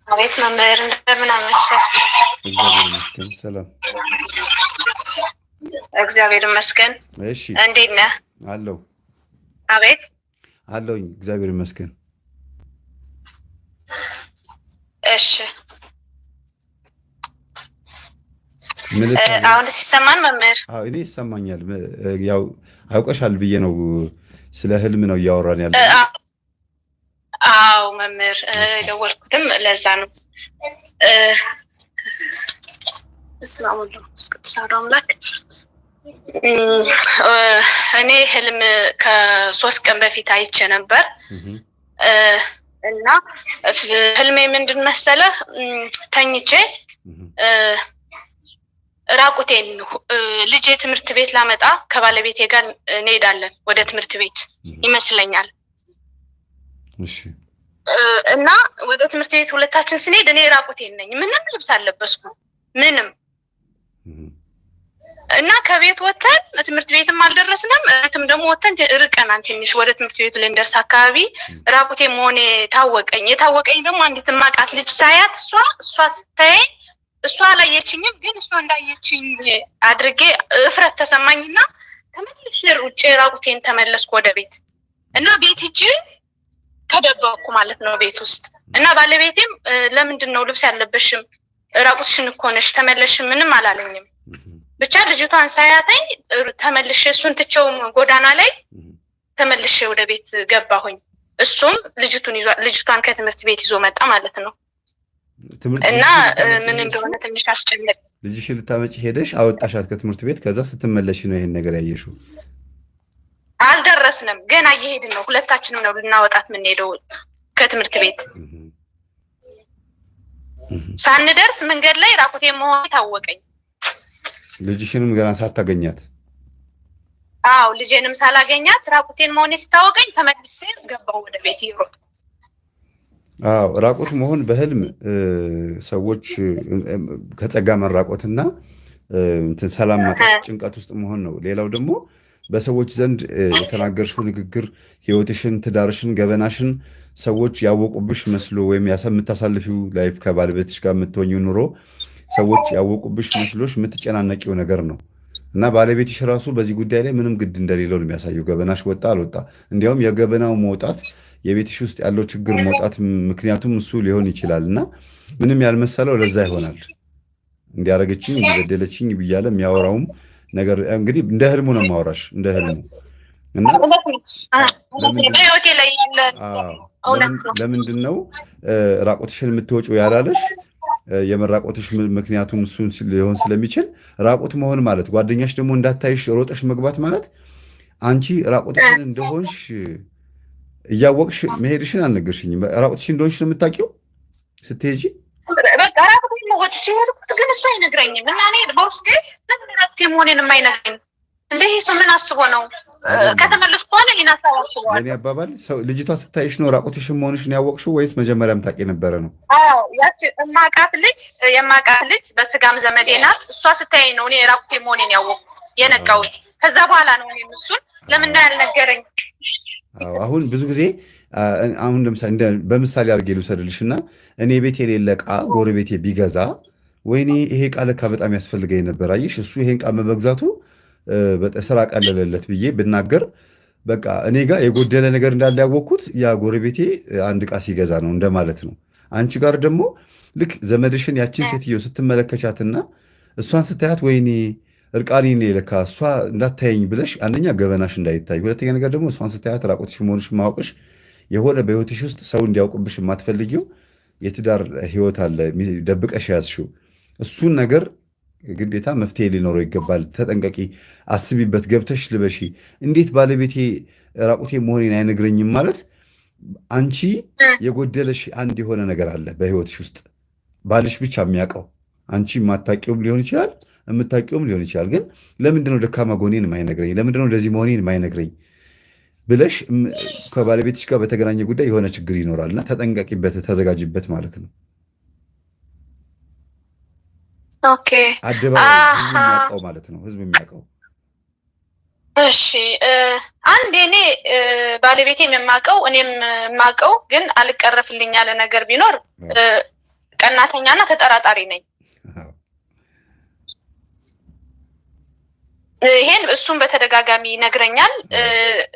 አቤት መምህር እንደምን አመሸህ? እግዚአብሔር ይመስገን ሰላም። እግዚአብሔር ይመስገን። እሺ እንዴት ነህ? አለው አቤት አለውኝ እግዚአብሔር ይመስገን። እሺ አሁን ሲሰማን መምህር? አዎ እኔ ይሰማኛል። ያው አውቀሻል ብዬ ነው ስለ ህልም ነው እያወራን ያለው። አዎ መምህር ደወልኩትም ለዛ ነው። እስማሙሉ እስከሳዶ አምላክ እኔ ህልም ከ3 ቀን በፊት አይቼ ነበር እና ህልሜ ምንድን መሰለህ? ተኝቼ ራቁቴን ልጄ ትምህርት ቤት ላመጣ ከባለቤቴ ጋር እንሄዳለን ወደ ትምህርት ቤት ይመስለኛል። እሺ እና ወደ ትምህርት ቤት ሁለታችን ስንሄድ እኔ ራቁቴን ነኝ፣ ምንም ልብስ አልለበስኩም ምንም። እና ከቤት ወተን ትምህርት ቤትም አልደረስንም፣ እህትም ደግሞ ወተን ርቀናን ትንሽ ወደ ትምህርት ቤቱ ልንደርስ አካባቢ ራቁቴ መሆኔ ታወቀኝ። የታወቀኝ ደግሞ አንዲት ማቃት ልጅ ሳያት እሷ ስታየኝ እሷ አላየችኝም፣ ግን እሷ እንዳየችኝ አድርጌ እፍረት ተሰማኝና ተመልሼ ሩጬ ራቁቴን ተመለስኩ ወደ ቤት እና ቤት ሂጅ ተደበቅኩ ማለት ነው ቤት ውስጥ። እና ባለቤቴም ለምንድን ነው ልብስ ያለበሽም ራቁትሽን እኮ ነሽ ተመለሽ ምንም አላለኝም። ብቻ ልጅቷን ሳያተኝ ተመልሼ እሱን ትቼው ጎዳና ላይ ተመልሼ ወደ ቤት ገባሁኝ። እሱም ልጅቷን ከትምህርት ቤት ይዞ መጣ ማለት ነው። እና ምን እንደሆነ ትንሽ አስጨነቅ። ልጅሽን ልታመጪ ሄደሽ አወጣሻት ከትምህርት ቤት። ከዛ ስትመለሽ ነው ይሄን ነገር ያየሽው? አልደረስንም፣ ገና እየሄድን ነው። ሁለታችንም ነው ልናወጣት የምንሄደው ከትምህርት ቤት። ሳንደርስ መንገድ ላይ ራቁቴ መሆን ታወቀኝ። ልጅሽንም ገና ሳታገኛት? አዎ ልጄንም ሳላገኛት ራቁቴን መሆኔ ሲታወቀኝ ተመልሼ ገባሁ ወደ ቤት ይሮጥ። አዎ ራቁት መሆን በህልም ሰዎች ከጸጋ መራቆትና ሰላም ማጣት ጭንቀት ውስጥ መሆን ነው። ሌላው ደግሞ በሰዎች ዘንድ የተናገርሽው ንግግር ህይወትሽን፣ ትዳርሽን፣ ገበናሽን ሰዎች ያወቁብሽ መስሎ ወይም የምታሳልፊው ላይፍ ከባለቤትሽ ጋር የምትሆኚው ኑሮ ሰዎች ያወቁብሽ መስሎሽ የምትጨናነቂው ነገር ነው። እና ባለቤትሽ ራሱ በዚህ ጉዳይ ላይ ምንም ግድ እንደሌለው ነው የሚያሳየው። ገበናሽ ወጣ አልወጣ፣ እንዲያውም የገበናው መውጣት የቤትሽ ውስጥ ያለው ችግር መውጣት ምክንያቱም እሱ ሊሆን ይችላል። እና ምንም ያልመሰለው ለዛ ይሆናል። እንዲያረገችኝ እንዲበደለችኝ ብያለ የሚያወራውም ነገር እንግዲህ እንደ ህልሙ ነው ማወራሽ፣ እንደ ህልሙ። እና ለምንድን ነው ራቆትሽን የምትወጪው ያላለሽ? የመራቆትሽ ምክንያቱም እሱን ሊሆን ስለሚችል ራቆት መሆን ማለት ጓደኛሽ ደግሞ እንዳታይሽ ሮጠሽ መግባት ማለት አንቺ ራቆትሽን እንደሆንሽ እያወቅሽ መሄድሽን አልነገርሽኝም። ራቆትሽን እንደሆንሽ ነው የምታውቂው ስትሄጂ? በቃ ራቆቴን ነው ወጥቼ ሄድኩት፣ ግን እሱ አይነግረኝም። እና እኔ በውስጤ ምን ራቆቴ መሆኔን የማይነግረኝ እንደ ይሄ ሰው ምን አስቦ ነው? ከተመለስኩ በኋላ ይሄን አሳባስበዋል። የኔ አባባል ልጅቷ ስታይሽ ነው ራቆትሽን መሆንሽን ያወቅሽው ወይስ መጀመሪያም ታውቂ ነበረ ነው? አዎ ያቺ የማውቃት ልጅ በስጋም ዘመዴ ናት። እሷ ስታየኝ ነው እኔ ራቆቴ መሆኔን ያወቅኩት የነቃሁት። ከዛ በኋላ ነው እኔ እሱን ለምን ነው ያልነገረኝ? አሁን ብዙ ጊዜ አሁን ለምሳሌ በምሳሌ አድርጌ ልውሰድልሽና እኔ ቤት የሌለ ዕቃ ጎረቤቴ ቢገዛ ወይኔ ይሄ ዕቃ ለካ በጣም ያስፈልገኝ ነበር፣ አየሽ እሱ ይሄን ዕቃ መግዛቱ ስራ ቀለለለት ብዬ ብናገር በቃ እኔ ጋር የጎደለ ነገር እንዳለ ያወቅኩት ያ ጎረቤቴ አንድ ዕቃ ሲገዛ ነው እንደማለት ነው። አንቺ ጋር ደግሞ ልክ ዘመድሽን ያችን ሴትዮ ስትመለከቻትና እሷን ስታያት ወይኔ እርቃኔን ለካ እሷ እንዳታየኝ ብለሽ አንደኛ ገበናሽ እንዳይታይ፣ ሁለተኛ ነገር ደግሞ እሷን ስታያት ራቆትሽ መሆንሽ ማወቅሽ የሆነ በህይወትሽ ውስጥ ሰው እንዲያውቅብሽ የማትፈልጊው የትዳር ህይወት አለ ደብቀሽ ያዝሽው። እሱን ነገር ግዴታ መፍትሄ ሊኖረው ይገባል። ተጠንቀቂ፣ አስቢበት፣ ገብተሽ ልበሺ። እንዴት ባለቤቴ ራቁቴ መሆኔን አይነግረኝም ማለት አንቺ የጎደለሽ አንድ የሆነ ነገር አለ በህይወትሽ ውስጥ ባልሽ ብቻ የሚያውቀው፣ አንቺ የማታውቂውም ሊሆን ይችላል የምታውቂውም ሊሆን ይችላል። ግን ለምንድነው ደካማ ጎኔን የማይነግረኝ? ለምንድነው እንደዚህ መሆኔን የማይነግረኝ ብለሽ ከባለቤትሽ ጋር በተገናኘ ጉዳይ የሆነ ችግር ይኖራልና ተጠንቀቂበት፣ ተዘጋጅበት ማለት ነው። ኦኬ አደባባይ ህዝብ የሚያውቀው ማለት ነው። ህዝብ የሚያውቀው እሺ አንድ እኔ ባለቤቴም የማውቀው እኔም የማውቀው ግን አልቀረፍልኝ ያለ ነገር ቢኖር ቀናተኛና ተጠራጣሪ ነኝ። ይሄን እሱም በተደጋጋሚ ይነግረኛል።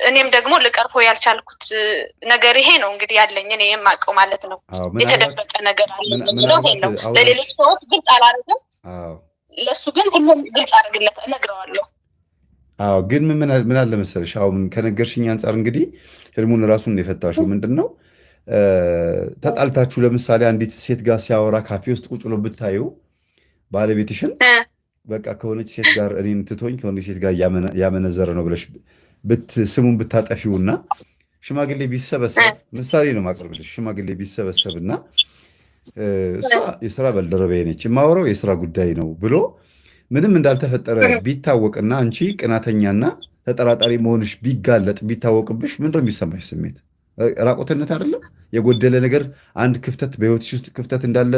እኔም ደግሞ ልቀርፎ ያልቻልኩት ነገር ይሄ ነው እንግዲህ ያለኝ እኔ የማውቀው ማለት ነው። የተደበቀ ነገር አለ ብለው ይሄ ነው። ለሌሎች ሰዎች ግልጽ አላደርግም፣ ለሱ ግን ሁሉም ግልጽ አደርግለት እነግረዋለሁ። አዎ ግን ምን አለ መሰለሽ፣ አሁን ከነገርሽኝ አንጻር እንግዲህ ህልሙን ራሱን የፈታሽው ምንድን ነው? ተጣልታችሁ ለምሳሌ አንዲት ሴት ጋር ሲያወራ ካፌ ውስጥ ቁጭ ብሎ ብታዩ ባለቤትሽን በቃ ከሆነች ሴት ጋር እኔን ትቶኝ ከሆነች ሴት ጋር ያመነዘረ ነው ብለሽ ስሙን ብታጠፊውና ሽማግሌ ቢሰበሰብ፣ ምሳሌ ነው ማቅረብልሽ፣ ሽማግሌ ቢሰበሰብና እሷ የስራ ባልደረባዬ ነች የማወራው የስራ ጉዳይ ነው ብሎ ምንም እንዳልተፈጠረ ቢታወቅና አንቺ ቅናተኛና ተጠራጣሪ መሆንሽ ቢጋለጥ ቢታወቅብሽ ምንድነው የሚሰማሽ ስሜት? ራቆትነት አይደለም? የጎደለ ነገር አንድ ክፍተት በህይወትሽ ውስጥ ክፍተት እንዳለ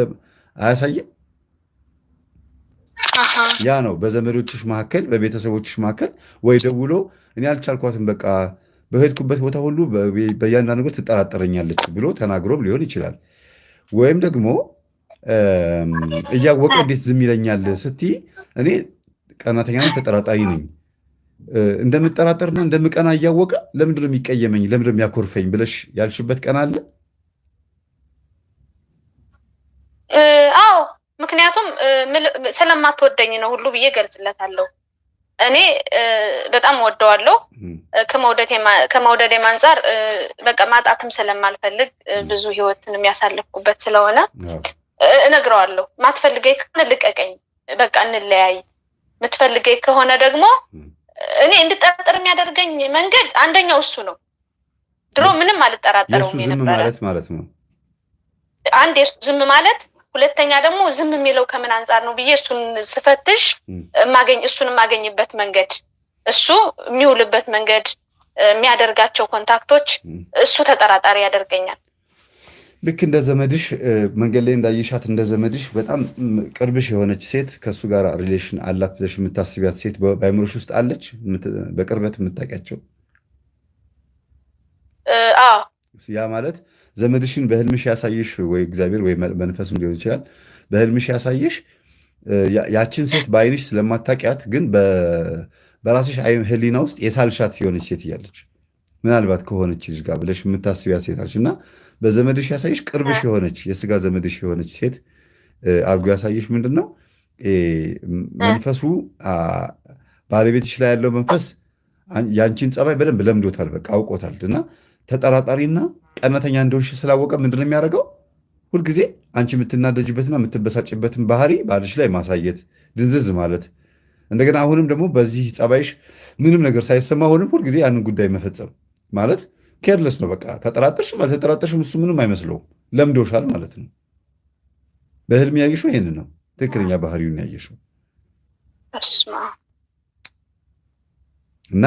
አያሳይም? ያ ነው በዘመዶችሽ መካከል በቤተሰቦችሽ መካከል ወይ ደውሎ እኔ አልቻልኳትም በቃ በሄድኩበት ቦታ ሁሉ በእያንዳንዱ ነገር ትጠራጠረኛለች ብሎ ተናግሮም ሊሆን ይችላል። ወይም ደግሞ እያወቀ እንዴት ዝም ይለኛል ስትይ እኔ ቀናተኛና ተጠራጣሪ ነኝ እንደምጠራጠርና እንደምቀና እያወቀ ለምንድነው የሚቀየመኝ ለምንድነው የሚያኮርፈኝ ብለሽ ያልሽበት ቀን አለ? አዎ ምክንያቱም ስለማትወደኝ ነው ሁሉ ብዬ ገልጽለታለሁ። እኔ በጣም ወደዋለሁ። ከመውደዴም አንጻር በቃ ማጣትም ስለማልፈልግ ብዙ ህይወትን የሚያሳልፍኩበት ስለሆነ እነግረዋለሁ። ማትፈልገኝ ከሆነ ልቀቀኝ፣ በቃ እንለያይ። የምትፈልገኝ ከሆነ ደግሞ እኔ እንድጠራጠር የሚያደርገኝ መንገድ አንደኛው እሱ ነው። ድሮ ምንም አልጠራጠረውም የነበረ ማለት ነው። አንድ የሱ ዝም ማለት፣ ሁለተኛ ደግሞ ዝም የሚለው ከምን አንጻር ነው ብዬ እሱን ስፈትሽ እሱን የማገኝበት መንገድ፣ እሱ የሚውልበት መንገድ፣ የሚያደርጋቸው ኮንታክቶች እሱ ተጠራጣሪ ያደርገኛል። ልክ እንደ ዘመድሽ መንገድ ላይ እንዳየሻት እንደ ዘመድሽ በጣም ቅርብሽ የሆነች ሴት ከእሱ ጋር ሪሌሽን አላት ብለሽ የምታስቢያት ሴት በአይምሮሽ ውስጥ አለች? በቅርበት የምታውቂያቸው? ያ ማለት ዘመድሽን በህልምሽ ያሳየሽ ወይ እግዚአብሔር ወይ መንፈስም ሊሆን ይችላል። በህልምሽ ያሳየሽ ያችን ሴት በአይንሽ ስለማታውቂያት ግን በራስሽ ህሊና ውስጥ የሳልሻት የሆነች ሴት እያለች ምናልባት ከሆነች ልጅ ጋር ብለሽ የምታስቢያት ሴት አለች እና በዘመድሽ ያሳየሽ ቅርብሽ የሆነች የስጋ ዘመድሽ የሆነች ሴት አድርጎ ያሳየሽ ምንድን ነው? መንፈሱ ባለቤትሽ ላይ ያለው መንፈስ ያንቺን ጸባይ በደንብ ለምዶታል፣ በቃ አውቆታል። እና ተጠራጣሪና ቀናተኛ እንደሆንሽ ስላወቀ ምንድን ነው የሚያደርገው? ሁልጊዜ አንቺ የምትናደጅበትና የምትበሳጭበትን ባህሪ ባልሽ ላይ ማሳየት፣ ድንዝዝ ማለት፣ እንደገና አሁንም ደግሞ በዚህ ጸባይሽ ምንም ነገር ሳይሰማ አሁንም ሁልጊዜ ያንን ጉዳይ መፈጸም ማለት ኬርለስ ነው። በቃ ተጠራጠርሽም አልተጠራጠርሽም እሱ ምንም አይመስለውም፣ ለምዶሻል ማለት ነው። በህልም ያየሽው ይሄንን ነው፣ ትክክለኛ ባህሪውን ያየሽው እና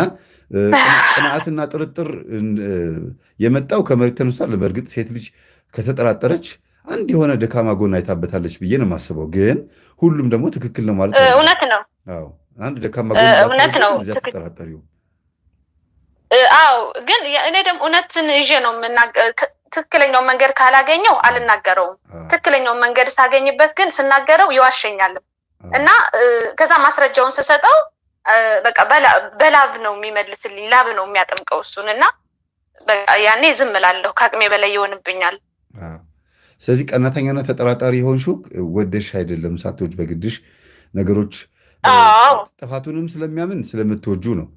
ቅንዓትና ጥርጥር የመጣው ከመሬት ተነስቷል። በእርግጥ ሴት ልጅ ከተጠራጠረች አንድ የሆነ ደካማ ጎን አይታበታለች ብዬ ነው የማስበው። ግን ሁሉም ደግሞ ትክክል ነው ማለት እውነት ነው። አንድ ደካማ ጎን እውነት ነው ተጠራጠሪው። አዎ ግን እኔ ደግሞ እውነትን ይዤ ነው ትክክለኛውን መንገድ ካላገኘው አልናገረውም። ትክክለኛውን መንገድ ሳገኝበት ግን ስናገረው ይዋሸኛልም እና ከዛ ማስረጃውን ስሰጠው በቃ በላብ ነው የሚመልስልኝ፣ ላብ ነው የሚያጠምቀው እሱን እና በቃ ያኔ ዝም እላለሁ፣ ከአቅሜ በላይ ይሆንብኛል። ስለዚህ ቀናተኛና ተጠራጣሪ የሆንሽው ወደሽ አይደለም፣ ሳትወጂ በግድሽ ነገሮች ጥፋቱንም ስለሚያምን ስለምትወጁ ነው።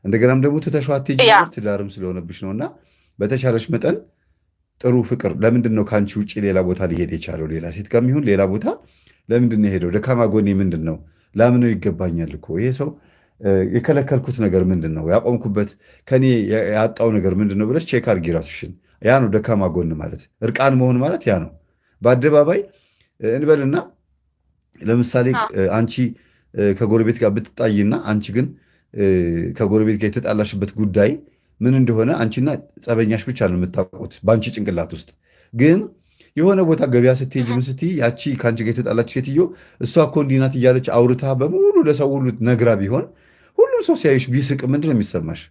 እንደገናም ደግሞ ትተሽው አትሄጂ ትዳርም ስለሆነብሽ ነው እና በተቻለሽ መጠን ጥሩ ፍቅር ለምንድን ነው ከአንቺ ውጭ ሌላ ቦታ ሊሄድ የቻለው? ሌላ ሴት ከሚሆን ሌላ ቦታ ለምንድን ነው የሄደው? ደካማ ጎኔ ምንድን ነው? ላምነው ይገባኛል እኮ ይሄ ሰው የከለከልኩት ነገር ምንድን ነው? ያቆምኩበት ከኔ ያጣው ነገር ምንድን ነው ብለሽ ቼክ አድርጊ ራስሽን። ያ ነው ደካማ ጎን ማለት። እርቃን መሆን ማለት ያ ነው። በአደባባይ እንበልና ለምሳሌ አንቺ ከጎረቤት ጋር ብትጣይና አንቺ ግን ከጎረቤት ጋር የተጣላሽበት ጉዳይ ምን እንደሆነ አንቺና ጸበኛሽ ብቻ ነው የምታውቁት በአንቺ ጭንቅላት ውስጥ። ግን የሆነ ቦታ ገበያ ስትሄጂ ምን ስትይ ያቺ ከአንቺ ጋር የተጣላች ሴትዮ እሷ እኮ እንዲህ ናት እያለች አውርታ በሙሉ ለሰው ሁሉ ነግራ ቢሆን ሁሉም ሰው ሲያይሽ ቢስቅ ምንድን ነው የሚሰማሽ?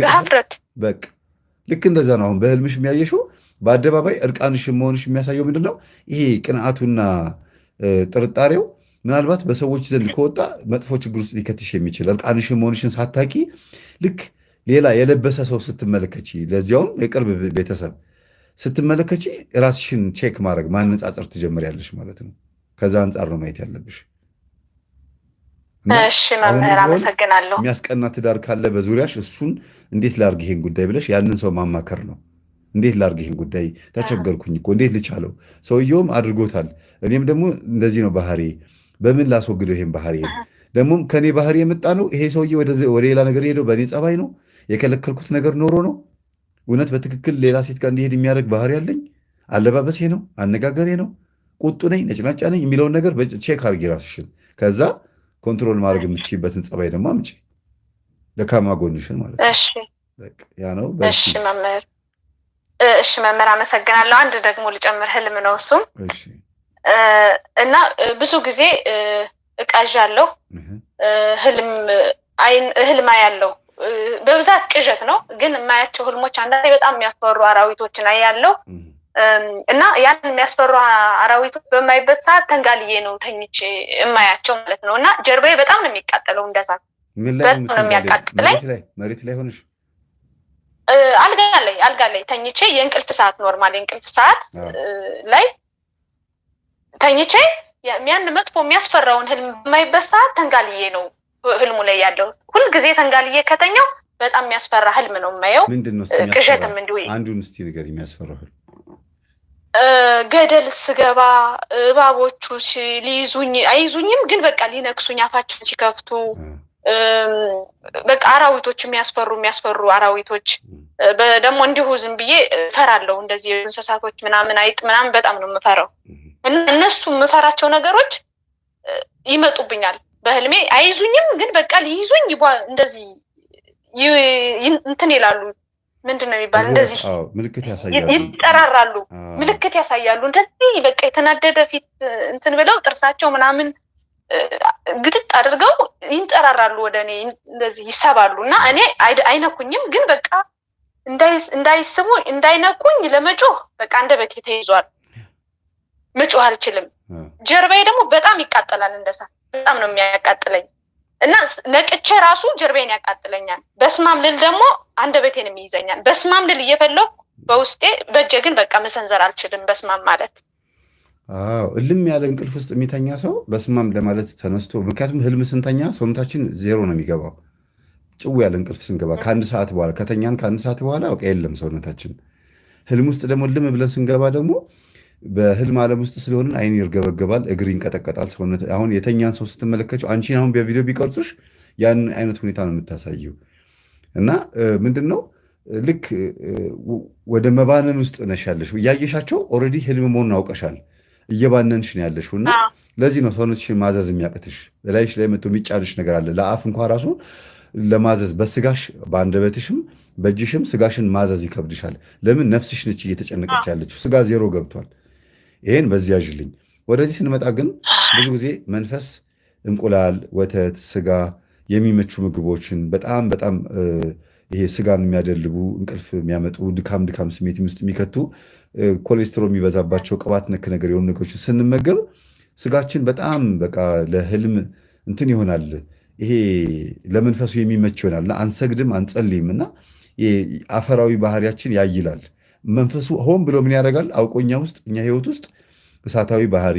ሀፍረት። በቃ ልክ እንደዛ ነው። አሁን በህልምሽ የሚያየሽው በአደባባይ እርቃንሽን መሆንሽ የሚያሳየው ምንድን ነው? ይሄ ቅንዓቱና ጥርጣሬው ምናልባት በሰዎች ዘንድ ከወጣ መጥፎ ችግር ውስጥ ሊከትሽ የሚችል እርቃንሽን መሆንሽን ሳታቂ ልክ ሌላ የለበሰ ሰው ስትመለከቺ፣ ለዚያውም የቅርብ ቤተሰብ ስትመለከቺ ራስሽን ቼክ ማድረግ ማነጻጸር ትጀምሪያለሽ ማለት ነው። ከዛ አንጻር ነው ማየት ያለብሽ። እሺ መምህር አመሰግናለሁ። የሚያስቀና ትዳር ካለ በዙሪያሽ እሱን እንዴት ላርግ ይሄን ጉዳይ ብለሽ ያንን ሰው ማማከር ነው። እንዴት ላርግ ይሄን ጉዳይ ተቸገርኩኝ እኮ እንዴት ልቻለው? ሰውየውም አድርጎታል፣ እኔም ደግሞ እንደዚህ ነው ባህሪ፣ በምን ላስወግደው ይሄን ባህሪ? ደግሞም ከኔ ባህሪ የመጣ ነው ይሄ ሰውዬ ወደ ሌላ ነገር ሄደው በእኔ ጸባይ ነው የከለከልኩት ነገር ኖሮ ነው? እውነት በትክክል ሌላ ሴት ጋር እንዲሄድ የሚያደርግ ባህሪ ያለኝ? አለባበሴ ነው? አነጋገሬ ነው? ቁጡ ነኝ? ነጭናጫ ነኝ? የሚለውን ነገር ቼክ አድርጊ ራስሽን። ከዛ ኮንትሮል ማድረግ የምትችይበትን ጸባይ ደግሞ አምጪ፣ ደካማ ጎንሽን ማለት ነው። ያ ነው። እሺ መምህር፣ እሺ መምህር አመሰግናለሁ። አንድ ደግሞ ልጨምር ህልም ነው እሱም እና ብዙ ጊዜ እቃዣለሁ፣ ህልም ያለው በብዛት ቅዠት ነው፣ ግን የማያቸው ህልሞች አንዳንዴ በጣም የሚያስፈሩ አራዊቶችን አያለው እና ያን የሚያስፈሩ አራዊቶች በማይበት ሰዓት ተንጋልዬ ነው ተኝቼ የማያቸው ማለት ነው። እና ጀርባዬ በጣም ነው የሚቃጠለው፣ እንደዛ በጣም ነው የሚያቃጥለኝ። መሬት ላይ ሆነሽ? አልጋ ላይ ተኝቼ የእንቅልፍ ሰዓት ኖርማል የእንቅልፍ ሰዓት ላይ ተኝቼ ያን መጥፎ የሚያስፈራውን ህልም በማይበት ሰዓት ተንጋልዬ ነው ህልሙ ላይ ያለው። ሁልጊዜ ተንጋልዬ ከተኛው በጣም የሚያስፈራ ህልም ነው የማየው። ቅዠትም እንዲሁ። አንዱን እስቲ ንገር የሚያስፈራው ህልም። ገደል ስገባ እባቦቹ ሊይዙኝ አይዙኝም፣ ግን በቃ ሊነክሱኝ አፋቸውን ሲከፍቱ በቃ አራዊቶች የሚያስፈሩ አራዊቶች ደግሞ እንዲሁ ዝም ብዬ እፈራለሁ። እንደዚህ እንስሳቶች ምናምን አይጥ ምናምን በጣም ነው የምፈራው። እነሱ የምፈራቸው ነገሮች ይመጡብኛል በህልሜ። አይዙኝም፣ ግን በቃ ሊይዙኝ እንደዚህ እንትን ይላሉ። ምንድን ነው የሚባል? እንደዚህ ምልክት ያሳያሉ፣ ይጠራራሉ፣ ምልክት ያሳያሉ። እንደዚህ በቃ የተናደደ ፊት እንትን ብለው ጥርሳቸው ምናምን ግጥጥ አድርገው ይንጠራራሉ ወደ እኔ፣ እንደዚህ ይሳባሉ። እና እኔ አይነኩኝም፣ ግን በቃ እንዳይስቡ እንዳይነኩኝ ለመጮህ በቃ አንደበቴ ተይዟል። መጮህ አልችልም። ጀርባዬ ደግሞ በጣም ይቃጠላል፣ እንደዛ በጣም ነው የሚያቃጥለኝ። እና ነቅቼ ራሱ ጀርባዬን ያቃጥለኛል። በስማም ልል ደግሞ አንደበቴንም ይይዘኛል። በስማም ልል እየፈለኩ በውስጤ በእጄ ግን በቃ መሰንዘር አልችልም። በስማም ማለት እልም ያለ እንቅልፍ ውስጥ የሚተኛ ሰው በስማም ለማለት ተነስቶ፣ ምክንያቱም ህልም ስንተኛ ሰውነታችን ዜሮ ነው የሚገባው። ጭው ያለ እንቅልፍ ስንገባ ከአንድ ሰዓት በኋላ ከተኛን ከአንድ ሰዓት በኋላ በቃ የለም ሰውነታችን። ህልም ውስጥ ደግሞ ልም ብለን ስንገባ ደግሞ በህልም ዓለም ውስጥ ስለሆንን አይን ይርገበገባል፣ እግር ይንቀጠቀጣል፣ ሰውነት። አሁን የተኛን ሰው ስትመለከችው አንቺን አሁን በቪዲዮ ቢቀርጹሽ ያን አይነት ሁኔታ ነው የምታሳየው። እና ምንድን ነው ልክ ወደ መባነን ውስጥ ነሽ ያለሽው። እያየሻቸው ኦልሬዲ ህልም መሆኑን አውቀሻል፣ እየባነንሽ ነው ያለሽው። እና ለዚህ ነው ሰውነትሽን ማዘዝ የሚያቅትሽ። በላይሽ ላይ መጥቶ የሚጫንሽ ነገር አለ። ለአፍ እንኳ ራሱ ለማዘዝ በስጋሽ በአንደበትሽም በእጅሽም ስጋሽን ማዘዝ ይከብድሻል። ለምን? ነፍስሽ ነች እየተጨነቀች ያለችው። ስጋ ዜሮ ገብቷል። ይሄን በዚህ ያዥልኝ። ወደዚህ ስንመጣ ግን ብዙ ጊዜ መንፈስ እንቁላል፣ ወተት፣ ስጋ የሚመቹ ምግቦችን በጣም ይሄ ስጋን የሚያደልቡ እንቅልፍ የሚያመጡ ድካም ስሜት ውስጥ የሚከቱ ኮሌስትሮል የሚበዛባቸው ቅባት ነክ ነገር የሆኑ ነገሮችን ስንመገብ ስጋችን በጣም በቃ ለህልም እንትን ይሆናል። ይሄ ለመንፈሱ የሚመች ይሆናል እና አንሰግድም፣ አንጸልይም እና አፈራዊ ባህሪያችን ያይላል። መንፈሱ ሆን ብሎ ምን ያደርጋል? አውቆኛ ውስጥ እኛ ህይወት ውስጥ እሳታዊ ባህሪ፣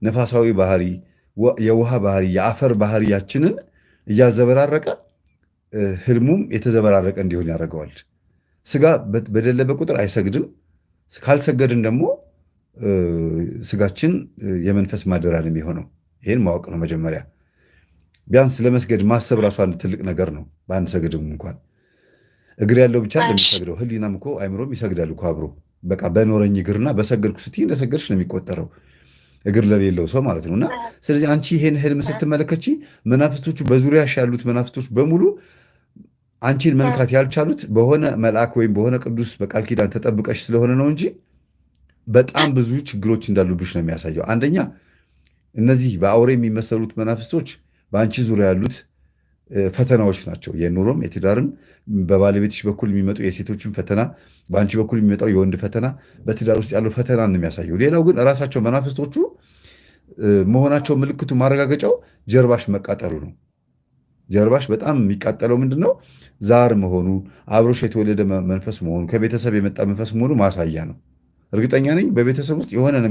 ነፋሳዊ ባህሪ፣ የውሃ ባህሪ፣ የአፈር ባህሪያችንን እያዘበራረቀ ህልሙም የተዘበራረቀ እንዲሆን ያደርገዋል። ስጋ በደለበ ቁጥር አይሰግድም። ካልሰገድን ደግሞ ስጋችን የመንፈስ ማደሪያ ነው የሚሆነው። ይህን ማወቅ ነው መጀመሪያ። ቢያንስ ለመስገድ ማሰብ ራሱ አንድ ትልቅ ነገር ነው። በአንድ ሰግድም እንኳን እግር ያለው ብቻ እንደሚሰግደው ህሊናም እኮ አይምሮም ይሰግዳል እኮ አብሮ። በቃ በኖረኝ እግርና በሰገድኩ ስትይ እንደሰገድሽ ነው የሚቆጠረው፣ እግር ለሌለው ሰው ማለት ነው። እና ስለዚህ አንቺ ይሄን ህልም ስትመለከቺ መናፍስቶቹ በዙሪያሽ ያሉት መናፍስቶች በሙሉ አንቺን መንካት ያልቻሉት በሆነ መልአክ ወይም በሆነ ቅዱስ በቃል ኪዳን ተጠብቀሽ ስለሆነ ነው እንጂ በጣም ብዙ ችግሮች እንዳሉብሽ ነው የሚያሳየው። አንደኛ እነዚህ በአውሬ የሚመሰሉት መናፍስቶች በአንቺ ዙሪያ ያሉት ፈተናዎች ናቸው። የኑሮም የትዳርም በባለቤትሽ በኩል የሚመጡ የሴቶችን ፈተና፣ በአንቺ በኩል የሚመጣው የወንድ ፈተና፣ በትዳር ውስጥ ያለው ፈተና ነው የሚያሳየው። ሌላው ግን እራሳቸው መናፍስቶቹ መሆናቸው ምልክቱ ማረጋገጫው ጀርባሽ መቃጠሉ ነው። ጀርባሽ በጣም የሚቃጠለው ምንድን ነው? ዛር መሆኑ፣ አብሮሽ የተወለደ መንፈስ መሆኑ፣ ከቤተሰብ የመጣ መንፈስ መሆኑ ማሳያ ነው። እርግጠኛ ነኝ በቤተሰብ ውስጥ የሆነ ነው